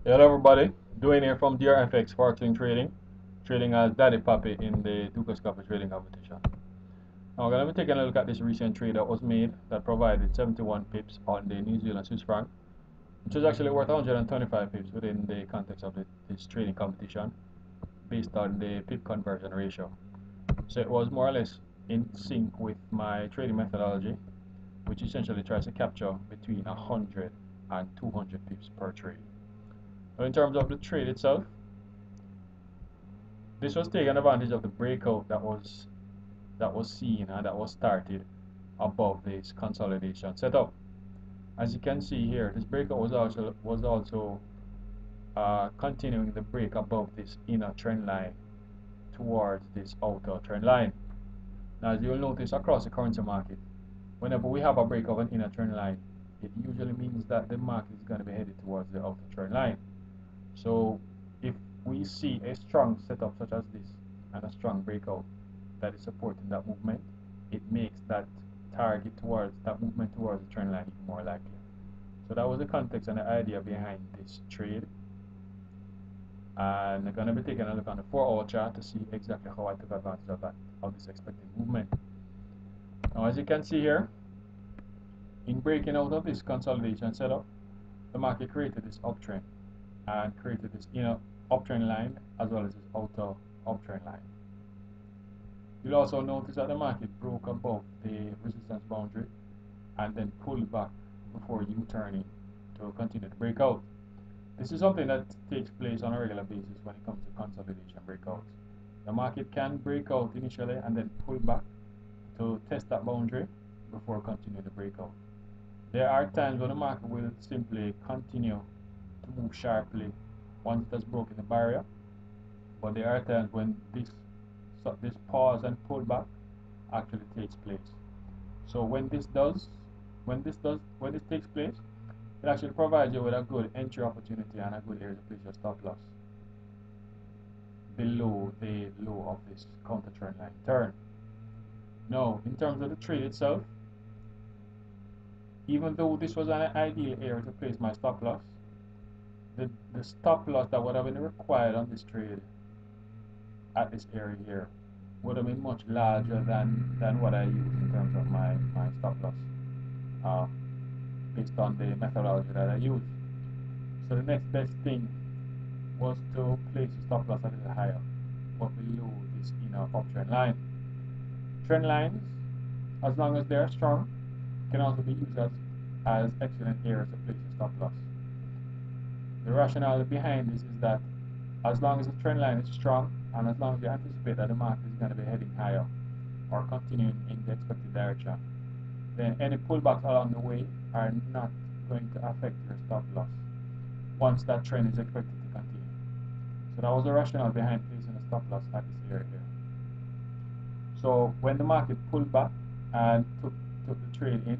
Hello everybody, Dwayne here from DRFX Sparkling Trading, trading as Daddy Papi in the Dukas Coffee trading competition. Now we're going to be taking a look at this recent trade that was made that provided 71 pips on the New Zealand Swiss franc, which is actually worth 125 pips within the context of this trading competition based on the pip conversion ratio. So it was more or less in sync with my trading methodology, which essentially tries to capture between 100 and 200 pips per trade. Now in terms of the trade itself, this was taking advantage of the breakout that was seen and that was started above this consolidation setup. As you can see here, this breakout was also continuing the break above this inner trend line towards this outer trend line. Now, as you'll notice across the currency market, whenever we have a break of an inner trend line, it usually means that the market is going to be headed towards the outer trend line. So if we see a strong setup such as this and a strong breakout that is supporting that movement, it makes that target towards that movement towards the trend line even more likely. So that was the context and the idea behind this trade. And I'm going to be taking a look on the 4-hour chart to see exactly how I took advantage of this expected movement. Now, as you can see here, in breaking out of this consolidation setup, the market created this uptrend and created this inner uptrend line as well as this outer uptrend line. You'll also notice that the market broke above the resistance boundary and then pulled back before U-turning to continue to break out. This is something that takes place on a regular basis when it comes to consolidation breakouts. The market can break out initially and then pull back to test that boundary before continuing to break out. There are times when the market will simply continue to move sharply once it has broken the barrier, but there are times when this pause and pullback actually takes place. So when this takes place, it actually provides you with a good entry opportunity and a good area to place your stop loss below the low of this counter trend line turn. Now, in terms of the trade itself, even though this was an ideal area to place my stop loss, the stop loss that would have been required on this trade at this area here would have been much larger than what I use in terms of my stop loss uh, based on the methodology that I use. So the next best thing was to place the stop loss a little higher but below this inner uptrend line. Trend lines, as long as they are strong, can also be used as excellent areas to place your stop loss. The rationale behind this is that as long as the trend line is strong and as long as you anticipate that the market is going to be heading higher or continuing in the expected direction, then any pullbacks along the way are not going to affect your stop loss once that trend is expected to continue. So that was the rationale behind placing a stop loss at this area here. So when the market pulled back and took the trade in,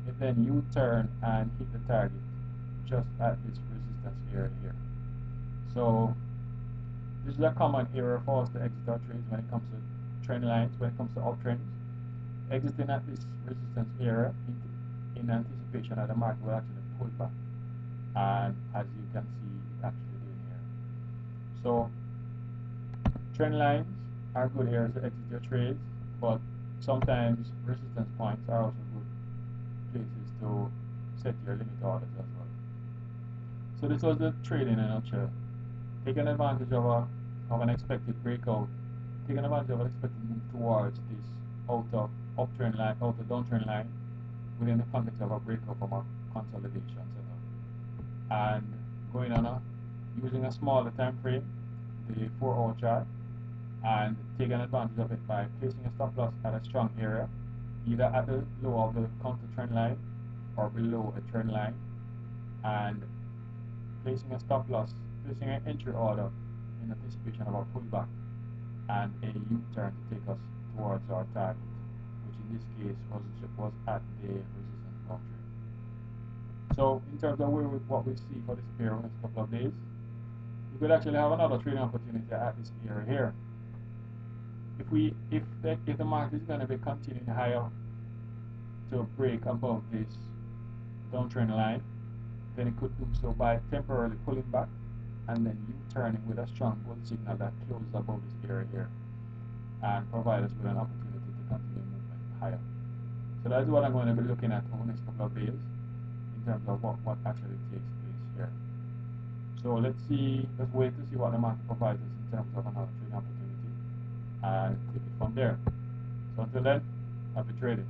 it then U-turned and hit the target just at this resistance area here. So this is a common error for us to exit our trades when it comes to trend lines, when it comes to uptrends. Exiting at this resistance area in anticipation that the market will actually pull back. And as you can see, it's actually doing here. So trend lines are good areas to exit your trades, but sometimes resistance points are also good places to set your limit orders as well. So this was the trade in a nutshell. Taking advantage of an expected breakout, taking advantage of an expected move towards this outer uptrend line, outer downtrend line within the context of a breakup from a consolidation setup. And going on using a smaller time frame, the 4-hour chart, and taking advantage of it by placing a stop loss at a strong area, either at the low of the counter trend line or below a trend line, and placing a stop loss, placing an entry order in anticipation of a pullback and a U-turn to take us towards our target, which in this case was at the resistance boundary. So in terms of what we see for this pair in the next couple of days, we could actually have another trading opportunity at this area here. If the market is going to be continuing higher to break above this downtrend line, then it could do so by temporarily pulling back and then U-turning with a strong bull signal that closes above this area here and provide us with an opportunity to continue movement higher. So that's what I'm going to be looking at over the next couple of days in terms of what actually takes place here. So let's wait to see what the market provides us in terms of another trading opportunity and take it from there. So until then, happy trading.